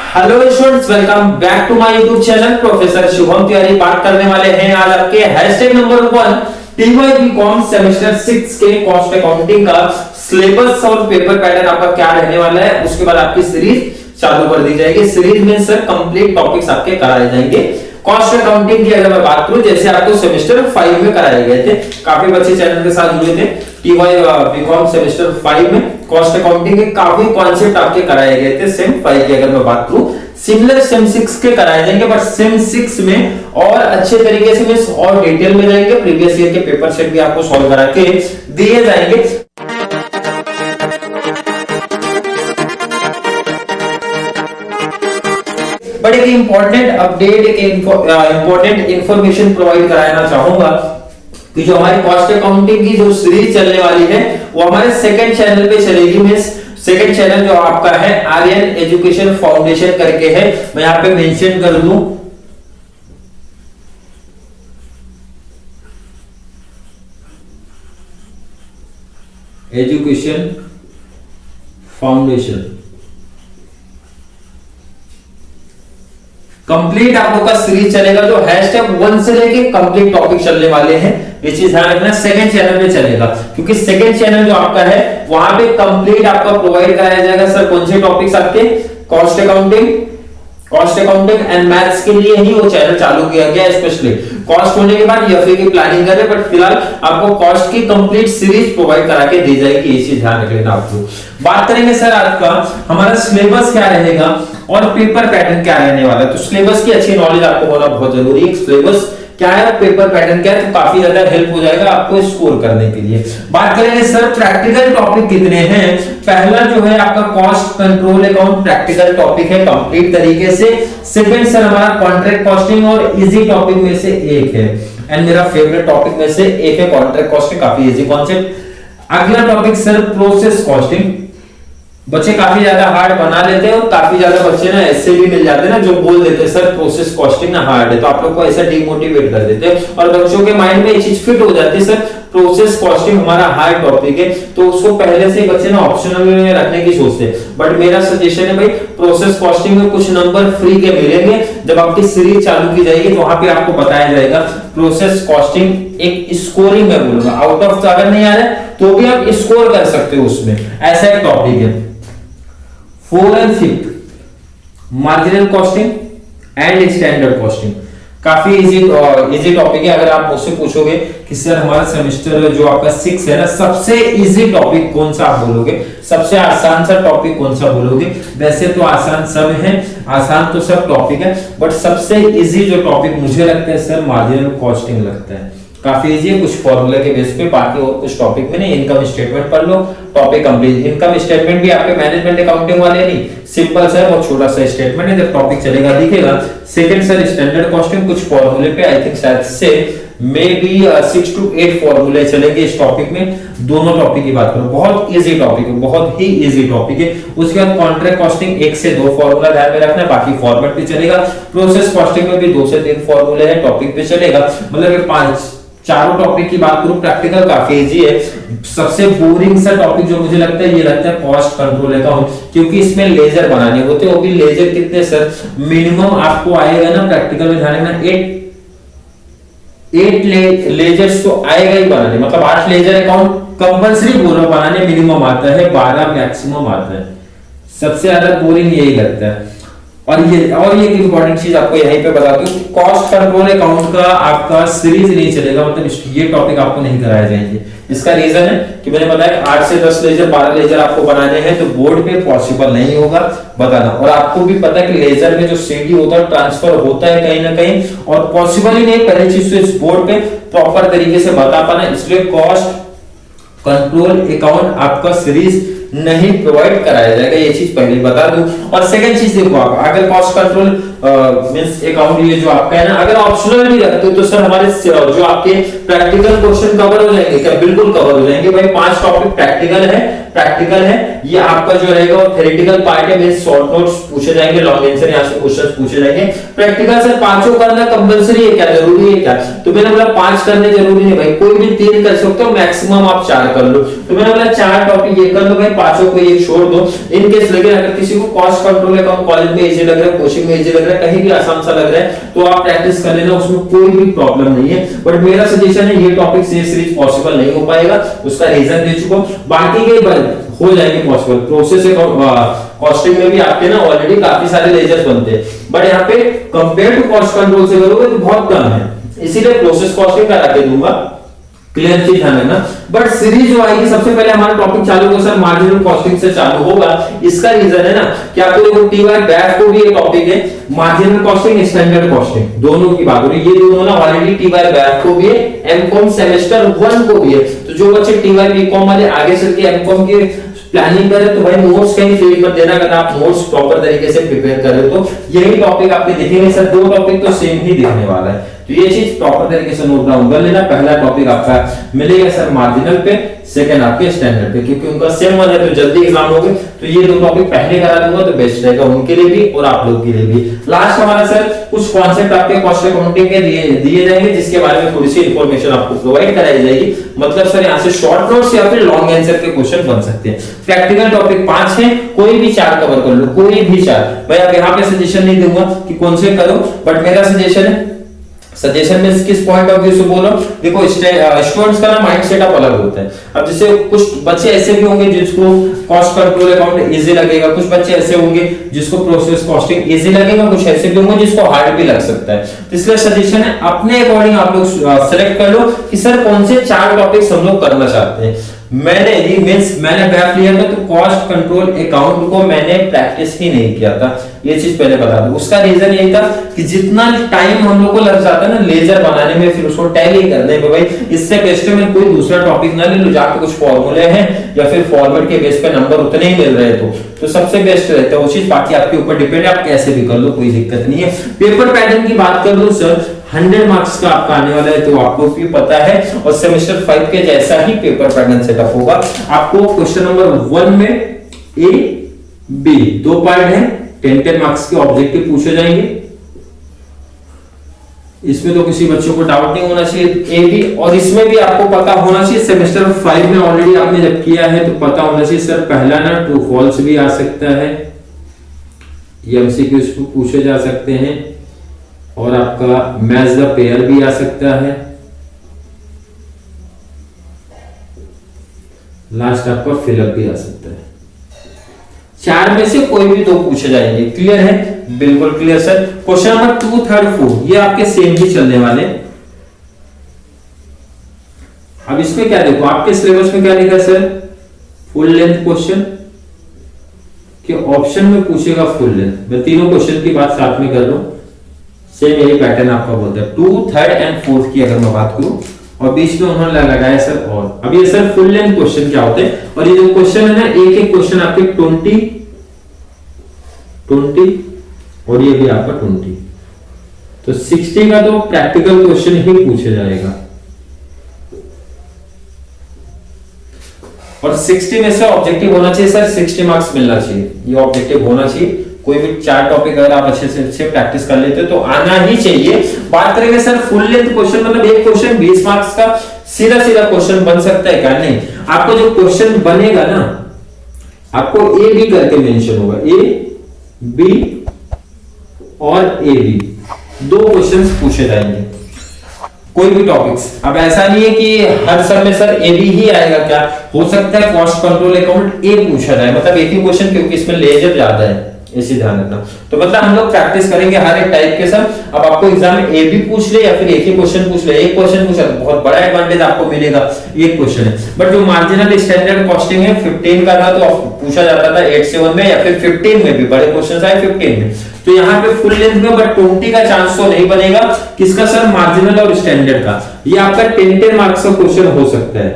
Hello students, welcome back to my YouTube channel professor Shubham Tiwari. बात करने वाले हैं आज आपके hashtag number 1 TY BCom semester 6 के कॉस्ट अकाउंटिंग का सिलेबस और पेपर पैटर्न आपका क्या रहने वाला है। उसके बाद आपकी सीरीज चालू कर दी जाएगी। सीरीज में सर कंप्लीट टॉपिक्स आपके कराए जाएंगे। कॉस्ट अकाउंटिंग की अगर मैं बात करूं, जैसे आपको सेमेस्टर 5 में कराए गए थे, काफी बच्चे चैनल के साथ जुड़े थे। टीवाई बीकॉम सेमेस्टर 5 में कॉस्ट अकाउंटिंग के काफी कॉन्सेप्ट आपके कराए गए थे। सेम 5 की अगर मैं बात करूं, सिमिलर सेम 6 के कराए जाएंगे, बट सेम 6 में और अच्छे तरीके से मिस और डिटेल में जाएंगे। प्रीवियस ईयर के पेपर सेट भी आपको सॉल्व करा के दिए जाएंगे। बट एक इंपॉर्टेंट अपडेट, एक इंपॉर्टेंट इंफॉर्मेशन प्रोवाइड कराना चाहूंगा कि जो हमारी कॉस्ट अकाउंटिंग की जो सीरीज चलने वाली है वो हमारे सेकंड चैनल पे चलेगी। मिस सेकंड चैनल जो आपका है आर्यन एजुकेशन फाउंडेशन करके है, मैं यहां पे मेंशन कर दूं। एजुकेशन फाउंडेशन कंप्लीट आप लोग का सीरीज चलेगा, जो हैशटैग 1 से लेके कंप्लीट टॉपिक चलने वाले हैं। ये चीज ध्यान रखना, सेकंड चैनल पे चलेगा, क्योंकि सेकंड चैनल जो आपका है वहां पे कंप्लीट आपका प्रोवाइड कराया जाएगा। सर कौन से टॉपिक्स आपके कॉस्ट अकाउंटिंग एंड मैथ्स के लिए ही वो चैनल चालू किया गया। स्पेशली कॉस्ट होने के बाद एफए की प्लानिंग कर रहे, बट फिलहाल आपको कॉस्ट की कंप्लीट सीरीज प्रोवाइड करा के दी जाएगी। ये चीज ध्यान रख लेना। आपको बात करेंगे सर आज का हमारा सिलेबस क्या रहेगा और पेपर पैटर्न क्या रहने वाला है। तो सिलेबस की अच्छी नॉलेज आपको होना बहुत जरूरी है। सिलेबस क्या है, पेपर पैटर्न क्या है, तो काफी ज्यादा हेल्प हो जाएगा आपको स्कोर करने के लिए। बात करेंगे सर प्रैक्टिकल टॉपिक कितने हैं। पहला जो है आपका cost control account practical topic है कंप्लीट तरीके से। सेकंड सर हमारा कॉन्ट्रैक्ट कॉस्टिंग और इजी टॉपिक में से एक है, एंड मेरा फेवरेट टॉपिक में से एक है कॉन्ट्रैक्ट कॉस्टिंग, काफी इजी कॉन्सेप्ट। अगला टॉपिक सर प्रोसेस कॉस्टिंग। बच्चे काफी ज्यादा हार्ड बना लेते हैं और काफी ज्यादा बच्चे ना ऐसे भी मिल जाते हैं ना जो बोल देते हैं सर प्रोसेस कॉस्टिंग ना हार्ड है, तो आप लोग को ऐसा डिमोटिवेट कर देते हैं और बच्चों के माइंड में ये चीज फिट हो जाती है सर प्रोसेस कॉस्टिंग हमारा हार्ड टॉपिक है, तो उसको पहले से बच्चे ना ऑप्शनल में रखने की सोचते हैं। बट मेरा सजेशन है भाई, प्रोसेस कॉस्टिंग में कुछ नंबर फ्री के मिलेंगे। जब आपकी सीरीज चालू की जाएगी तो वहां पे आपको बताया जाएगा प्रोसेस कॉस्टिंग एक स्कोरिंग में बोलूंगा, आउट ऑफ अगर नहीं आ रहा है तो भी आप स्कोर कर सकते हो उसमें, ऐसा एक टॉपिक है। 4 and 5 marginal costing and standard costing काफी इजी टॉपिक है। अगर आप मुझसे पूछोगे कि सर हमारा सेमेस्टर जो आपका 6 है ना, सबसे इजी टॉपिक कौन सा आप बोलोगे, सबसे आसान सा टॉपिक कौन सा बोलोगे। वैसे तो आसान सब है, आसान तो सब टॉपिक है, बट सबसे इजी जो टॉपिक मुझे लगता है सर मार्जिनल कॉस्टिंग लगता है। काफी इजी है, कुछ फॉर्मूला के बेस पे, बाकी और कुछ टॉपिक में नहीं। इनकम स्टेटमेंट पढ़ लो, टॉपिक कंप्लीट। इनकम स्टेटमेंट भी आपके मैनेजमेंट अकाउंटिंग वाले नहीं, सिंपल सा है, बहुत छोटा सा स्टेटमेंट है। जब टॉपिक चलेगा दिखेगा। सेकंड सर स्टैंडर्ड कॉस्टिंग, कुछ फॉर्मूले पे आई थिंक शायद से मे बी 6 to 8 फॉर्मूले चलेंगे इस टॉपिक में। दोनों टॉपिक की बात करो, बहुत इजी टॉपिक है, बहुत ही इजी टॉपिक है। उसके बाद कॉन्ट्रैक्ट कॉस्टिंग 1 से 2 फॉर्मूला ध्यान में रखना, बाकी फॉर्मेट पे चलेगा। प्रोसेस कॉस्टिंग में भी 2 से 3 फॉर्मूले हैं, टॉपिक पे चलेगा। मतलब 5 चारों टॉपिक की बात करूं, प्रैक्टिकल काफी इजी है। सबसे बोरिंग सा टॉपिक जो मुझे लगता है ये लगता है कॉस्ट कंट्रोल अकाउंट, क्योंकि इसमें लेजर बनाने होते हैं, वो भी लेजर कितने सर, मिनिमम आपको आएगा ना प्रैक्टिकल में ध्यान रखना 8 लेजर्स तो आएगा ही बनाने, मतलब 8 लेजर अकाउंट कंपलसरी बोलो बनाने, मिनिमम आता है 12 मैक्सिमम आता है। सबसे ज्यादा बोरिंग यही लगता है। और ये एक इंपॉर्टेंट चीज आपको यहीं पे बता दूं, कॉस्ट कंट्रोल अकाउंट का आपका सीरीज नहीं चलेगा, मतलब ये टॉपिक आपको नहीं कराए जाएंगे। इसका रीजन है कि मैंने बताया 8 से 10 लेजर 12 लेजर आपको बनाने हैं, तो बोर्ड पे पॉसिबल नहीं होगा बताना। और आपको भी पता है कि लेजर में जो सीडी होता है ट्रांसफर होता है कहीं ना कहीं, और पॉसिबल ही नहीं पहली चीज तो इस बोर्ड पे प्रॉपर तरीके से बता पाना। इसलिए कॉस्ट कंट्रोल अकाउंट आपका सीरीज नहीं प्रोवाइड कराया जाएगा, ये चीज पहले बता दूं। और सेकंड चीज देखो, आप अगर कॉस्ट कंट्रोल मींस अकाउंट ये जो आपका है ना, अगर ऑप्शनल भी रखते हो तो सर हमारे जो आपके प्रैक्टिकल क्वेश्चन कवर हो जाएंगे क्या? बिल्कुल कवर हो जाएंगे भाई। 5 टॉपिक प्रैक्टिकल है, ये आपका जो रहेगा वो थ्योरेटिकल पार्ट है, मींस शॉर्ट नोट्स पूछे जाएंगे, लॉन्ग आंसर यहां से क्वेश्चंस पूछे जाएंगे। प्रैक्टिकल सर 5 करना कंपलसरी है क्या, जरूरी है क्या? तो मैंने बोला 5 करने जरूरी नहीं भाई, कोई भी 3 कर सकते हो, मैक्सिमम आप 4 कर लो। तो मैंने बोला 4 टॉपिक ये कर लो भाई, 5 को एक छोड़ दो इन केस। लेकिन अगर किसी को कॉस्ट कंट्रोल अकाउंट कॉलेज में इजी लग रहा है, कोचिंग में इजी लग रहा है, कहीं भी आसान सा लग रहा है, तो आप प्रैक्टिस कर लेना, उसमें कोई भी प्रॉब्लम नहीं है। बट मेरा सजेशन है ये टॉपिक से सीरीज पॉसिबल नहीं हो पाएगा, उसका रीजन दे चुका हूं। बाकी के हो जाएंगे पॉसिबल। प्रोसेस कॉस्टिंग में भी आपके ना ऑलरेडी काफी सारे लेजर्स बनते हैं, बट यहाँ पे कंपेयर टू कॉस्ट कंट्रोल से करोगे तो बहुत कम है, इसीलिए प्रोसेस कॉस्टिंग करा के दूंगा। क्लियर चीज ध्यान रखना। बट सीरीज जो आएगी सबसे पहले हमारा टॉपिक चालू होगा सर मार्जिनल कॉस्टिंग से चालू होगा। इसका रीजन है ना कि आपको देखो टीवाई बैफ को भी ये टॉपिक है, मार्जिनल कॉस्टिंग स्टैंडर्ड कॉस्टिंग दोनों की बात हो रही है। ये दोनों ना ऑलरेडी टीवाई बैफ को भी है, एमकॉम सेमेस्टर 1 को भी है। तो जो बच्चे टीवाई बीकॉम वाले आगे चल के एमकॉम की प्लानिंग करें तो भाई नोट्स कहीं फेल मत देना। अगर आप नोट्स प्रॉपर तरीके से प्रिपेयर कर रहे हो तो यही टॉपिक आपके दिखेंगे सर, 2 टॉपिक तो सेम ही दिखने वाला है। तो ये चीज प्रॉपर तरीके से नोट डाउन कर लेना। पहला टॉपिक आपका मिलेगा सर मार्जिनल पे, सेकंड आपके स्टैंडर्ड पे, क्योंकि उनका सेम वन है तो जल्दी एग्जाम होगे। तो ये 2 टॉपिक पहले करा दूंगा तो बेस्ट रहेगा उनके लिए भी और आप लोग के लिए भी। लास्ट हमारा सर कुछ कॉन्सेप्ट आपके कॉस्ट अकाउंटिंग के दिए जाएंगे, जिसके बारे में थोड़ी सी इंफॉर्मेशन आपको प्रोवाइड कराई जाएगी। मतलब सर यहाँ से शॉर्ट नोट्स या फिर लॉन्ग आंसर के क्वेश्चन बन सकते हैं। प्रैक्टिकल टॉपिक 5 है, कोई भी 4 कवर कर लो, कोई भी 4। भाई अब यहाँ पे सजेशन नहीं दूंगा कि कौन से करो, बट मेरा सजेशन है, सजेशन में किस पॉइंट ऑफ व्यू से बोलो, देखो स्टूडेंट्स का ना माइंड सेटअप अलग होता है। अब जैसे कुछ बच्चे ऐसे भी होंगे जिसको कॉस्ट कंट्रोल अकाउंट इजी लगेगा, कुछ बच्चे ऐसे होंगे जिसको प्रोसेस कॉस्टिंग इजी लगेगा, कुछ ऐसे भी होंगे जिसको हार्ड भी लग सकता है। तो इसलिए सजेशन है अपने अकॉर्डिंग आप लोग सेलेक्ट कर लो कि सर कौन से 4 टॉपिक्स हम लोग करना चाहते हैं। मैंने बैफ लिया था तो कॉस्ट कंट्रोल अकाउंट को मैंने प्रैक्टिस ही नहीं किया था, ये चीज पहले बता दूं। उसका रीजन यही था कि जितना टाइम हम लोग को लग जाता है ना लेजर बनाने में, फिर उसको टैली करने में, भाई इससे बेस्ट है मैं कोई दूसरा टॉपिक ना ले लूं जाके कुछ फॉर्मूले हैं या फिर फॉर्मेट के बेस पे नंबर उतने ही मिल रहे तो सबसे बेस्ट रहता है वो चीज। बाकी आपके ऊपर डिपेंड है, आप कैसे भी कर लो, कोई दिक्कत नहीं है। पेपर पैटर्न की बात कर लूं सर, 100 मार्क्स का आपका आने वाला है तो आपको भी पता है, और सेमेस्टर 5 के जैसा ही पेपर पैटर्न सेटअप होगा। आपको क्वेश्चन नंबर 1 में ए बी 2 पार्ट है, 10 मार्क्स के ऑब्जेक्टिव पूछे जाएंगे। इसमें तो किसी बच्चों को डाउट नहीं होना चाहिए, ए बी। और इसमें भी आपको पता होना चाहिए, सेमेस्टर 5 में ऑलरेडी आपने जब किया है तो पता होना चाहिए सर, पहला ना ट्रू फॉल्स भी आ सकता है, एमसीक्यूज पूछे जा सकते हैं, और आपका मैच द पेयर भी आ सकता है। लास्ट आपका फिलअप भी आ सकता है। 4 में से कोई भी 2 पूछे जाएंगे। क्लियर है? बिल्कुल क्लियर सर। क्वेश्चन नंबर 2, 3, 4 ये आपके सेम ही चलने वाले। अब इसमें क्या देखो, आपके सिलेबस में क्या लिखा है सर, फुल लेंथ क्वेश्चन के ऑप्शन में पूछेगा फुल लेंथ। मैं तीनों क्वेश्चन की बात साथ में कर रहा हूं, सेम यही पैटर्न आपका बोलता है। 2, 3 एंड 4 की अगर मैं बात करूं, और बीच में उन्होंने लगाया सर और। अब ये सर फुल लेंथ क्वेश्चन क्या होते हैं, और ये जो क्वेश्चन है ना, एक क्वेश्चन आपके 20 और ये भी आपका 20, तो 60 का तो प्रैक्टिकल क्वेश्चन ही पूछा जाएगा। और 60 में से ऑब्जेक्टिव होना चाहिए सर, 60 मार्क्स मिलना चाहिए, ये ऑब्जेक्टिव होना चाहिए। कोई भी 4 टॉपिक अगर आप अच्छे से प्रैक्टिस कर लेते हो तो आना ही चाहिए। बात करेंगे सर फुल लेंथ क्वेश्चन, मतलब एक क्वेश्चन 20 मार्क्स का सीधा क्वेश्चन बन सकता है क्या? नहीं, आपको जो क्वेश्चन बनेगा ना, आपको ए बी करके मेंशन होगा, ए बी और ए बी 2 क्वेश्चंस पूछे जाएंगे कोई भी टॉपिक्स। अब ऐसा नहीं है कि हर सब में सर ए बी ही आएगा, क्या हो सकता है कॉस्ट कंट्रोल अकाउंट ए पूछा जाए, मतलब एक ही क्वेश्चन, क्योंकि इसमें लेजर ज्यादा है, इसी ध्यान रखना। तो मतलब हम लोग प्रैक्टिस करेंगे हर एक टाइप के सर। अब आपको एग्जाम में ए भी पूछ ले या फिर एक ही क्वेश्चन पूछ ले, एक क्वेश्चन पूछा तो बहुत बड़ा एडवांटेज आपको मिलेगा, एक क्वेश्चन है। बट जो मार्जिनल स्टैंडर्ड कॉस्टिंग है 15 का था तो पूछा जाता था 8 से 1 में, या फिर 15 में भी बड़े क्वेश्चन आए 15 में। तो यहाँ पे फुल लेंथ में बट 20 का चांस तो नहीं बनेगा। किसका सर? मार्जिनल और स्टैंडर्ड का। ये आपका 10 मार्क्स का क्वेश्चन हो सकता है,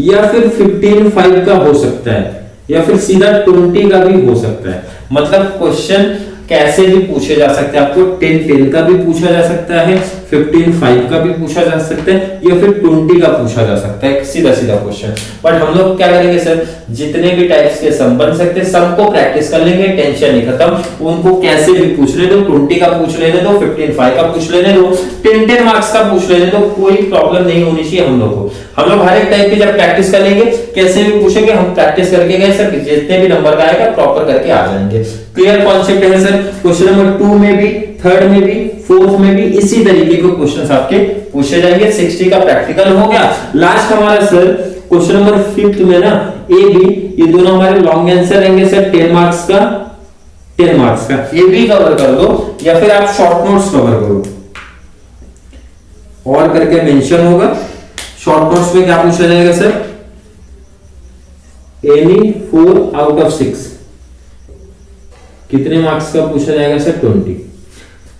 या फिर 15/5 का हो सकता है, या फिर सीधा 20 का भी हो सकता है। मतलब क्वेश्चन कैसे भी पूछे जा सकते हैं। आपको 10 का भी पूछा जा सकता है, 15 का भी पूछा जा सकता है, या फिर 20 का पूछा जा सकता है, सीधा सीधा क्वेश्चन। बट हम लोग क्या करेंगे सर, जितने भी टाइप्स के सम बन सकते हैं सबको प्रैक्टिस कर लेंगे, टेंशन नहीं खत्म। उनको कैसे भी पूछ लेने दो, 20 का पूछ लेने दो, 15 का पूछ लेने दो, 10 मार्क्स का पूछ लेने दो, कोई प्रॉब्लम नहीं होनी चाहिए हम लोग को। हम लोग हर एक टाइप की जब प्रैक्टिस कर लेंगे, कैसे भी पूछेंगे हम प्रैक्टिस करके गए सर, जितने भी नंबर का आएगा प्रॉपर करके आ जाएंगे। क्लियर कॉन्सेप्ट है सर। क्वेश्चन नंबर 2 में भी, 3rd में भी, 4th में भी इसी तरीके के क्वेश्चंस आपके पूछे जाएंगे। 60 का प्रैक्टिकल हो गया। लास्ट हमारा सर क्वेश्चन नंबर 5th में ना ए बी, ये दोनों हमारे लॉन्ग आंसर रहेंगे सर, 10 मार्क्स का, 10 मार्क्स का। ए बी कवर कर दो या फिर आप शॉर्ट नोट्स कवर करो, और करके मेंशन होगा। शॉर्ट नोट्स में क्या पूछा जाएगा सर, एनी 4 आउट ऑफ 6 कितने मार्क्स का पूछा जाएगा सर, 20।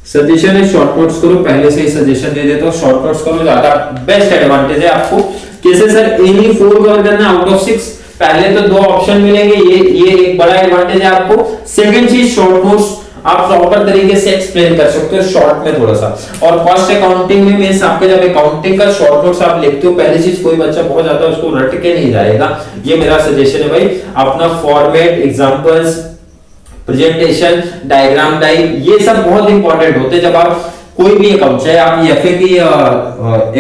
सजेशन है शॉर्ट नोट्स करो, पहले से ही सजेशन दे देता हूं, शॉर्ट नोट्स करो, ज्यादा बेस्ट एडवांटेज है आपको। कैसे सर, एनी 4 कवर करना आउट ऑफ 6, पहले तो 2 ऑप्शन मिलेंगे, ये एक बड़ा एडवांटेज है आपको। सेकंड चीज, शॉर्ट नोट्स आप प्रॉपर तरीके से एक्सप्लेन कर सकते हो शॉर्ट में थोड़ा सा। और कॉस्ट अकाउंटिंग में मींस आपके जब अकाउंटिंग का शॉर्ट नोट्स आप लिखते हो, पहली चीज कोई बच्चा बहुत ज्यादा उसको रट के नहीं जाएगा, ये मेरा सजेशन है भाई। अपना format, examples, presentation, diagram type, ये सब बहुत इंपॉर्टेंट होते हैं जब आप कोई भी अकाउंट, चाहे आप एफए की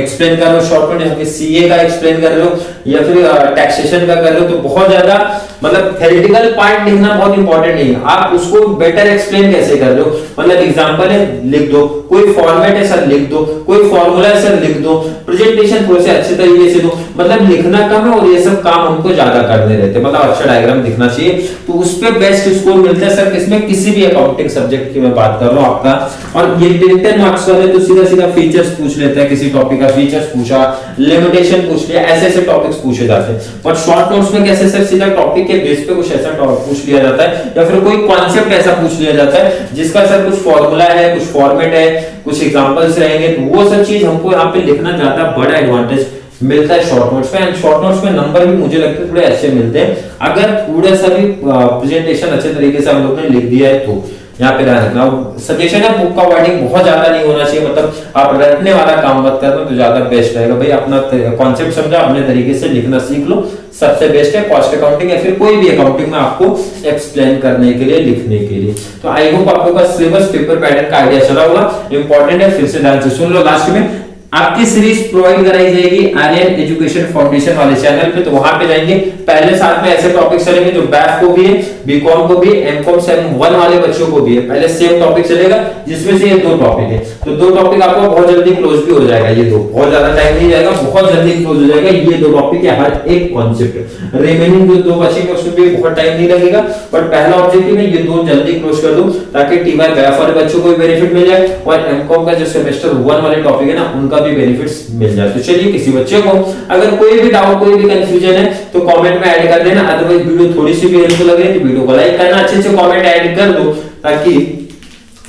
एक्सप्लेन कर रहे हो शॉर्ट में, या फिर सीए का एक्सप्लेन कर रहे हो, या फिर टैक्सेशन का कर रहे हो, तो बहुत ज्यादा मतलब थ्योरेटिकल पार्ट लिखना बहुत इंपॉर्टेंट नहीं है, आप उसको बेटर एक्सप्लेन कैसे कर रहे हो। मतलब एग्जांपल है लिख दो, कोई फॉर्मेट है सर लिख दो, कोई फॉर्मूला है सर लिख दो, प्रेजेंटेशन थोड़े से अच्छे तरीके से दो। मतलब लिखना कम है और ये सब काम हमको ज्यादा करने रहते हैं, मतलब अच्छा डायग्राम दिखना चाहिए, तो उस पे बेस्ट स्कोर मिलता है सर। किसमें, किसी भी अकाउंटिंग सब्जेक्ट की मैं बात कर रहा हूं आपका। और ये 10 मार्क्स वाले तो सीधा सीधा फीचर्स पूछ लेते हैं, किसी टॉपिक का फीचर्स पूछा, लिमिटेशन पूछ लिया, ऐसे ऐसे टॉपिक्स पूछे जाते हैं। बट शॉर्ट नोट्स में कैसे सर, सीधा टॉपिक के बेस पे कुछ ऐसा पूछ लिया जाता है, या फिर कोई कॉन्सेप्ट ऐसा पूछ लिया जाता है जिसका सर कुछ फॉर्मूला है, कुछ फॉर्मेट है, कुछ एग्जांपल्स रहेंगे, तो वो सब चीज हमको यहाँ पे लिखना ज्यादा बड़ा एडवांटेज मिलता है शॉर्ट नोट्स में। एंड शॉर्ट नोट्स में नंबर भी मुझे लगता है थोड़े अच्छे मिलते हैं अगर पूरा सा भी प्रेजेंटेशन अच्छे तरीके से हम लोग ने लिख दिया है तो। यहाँ पे ध्यान रखना, सजेशन है बुक का वर्डिंग बहुत ज्यादा नहीं होना चाहिए, मतलब आप रटने वाला काम मत करना तो ज्यादा बेस्ट रहेगा भाई। अपना कॉन्सेप्ट समझा, अपने तरीके से लिखना सीख लो, सबसे बेस्ट है कॉस्ट अकाउंटिंग या फिर कोई भी अकाउंटिंग में आपको एक्सप्लेन करने के लिए, लिखने के लिए। तो आई होप आपको का सिलेबस, पेपर पैटर्न का आइडिया चला होगा, इंपॉर्टेंट है, फिर से ध्यान से सुन लो। लास्ट में आपकी सीरीज प्रोवाइड कराई जाएगी आर्यन एजुकेशन फाउंडेशन वाले चैनल पे, तो वहां पे जाएंगे, पहले साथ में ऐसे टॉपिक चलेंगे जो बैफ को भी है, बीकॉम को भी, एमकॉम 7-1 वाले बच्चों को भी है, पहले सेम टॉपिक चलेगा जिसमें से ये 2 टॉपिक है। तो 2 टॉपिक आपको बहुत जल्दी क्लोज भी हो जाएगा, ये 2 बहुत ज्यादा टाइम नहीं जाएगा, बहुत जल्दी क्लोज हो जाएगा ये 2 टॉपिक है, हर एक कॉन्सेप्ट। रिमेनिंग जो 2 बचेंगे उसमें भी बहुत टाइम नहीं लगेगा, बट पहला ऑब्जेक्टिव है ये 2 जल्दी क्लोज कर दो ताकि टीवाई बैफ वाले बच्चों को भी बेनिफिट मिल जाए और एमकॉम का जो सेमेस्टर 1 वाले टॉपिक है ना उनका भी बेनिफिट्स मिल जाए। तो चलिए, किसी बच्चे को अगर कोई भी डाउट, कोई भी कंफ्यूजन है तो कमेंट में ऐड कर देना। अदरवाइज वीडियो थोड़ी सी भी हेल्पफुल लगे तो वीडियो को लाइक करना, अच्छे से कमेंट ऐड कर दो ताकि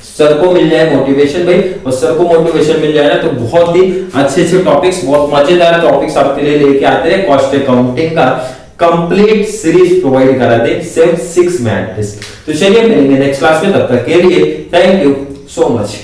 सर को मिल जाए मोटिवेशन भाई, और सर को मोटिवेशन मिल जाए ना तो बहुत ही अच्छे अच्छे टॉपिक्स, बहुत मजेदार टॉपिक्स आपके लिए लेके आते हैं। कॉस्ट अकाउंटिंग का कंप्लीट सीरीज प्रोवाइड कराते हैं, सिर्फ 6 मैथ टेस्ट। तो चलिए मिलेंगे नेक्स्ट क्लास में, तब तक के लिए थैंक यू सो मच।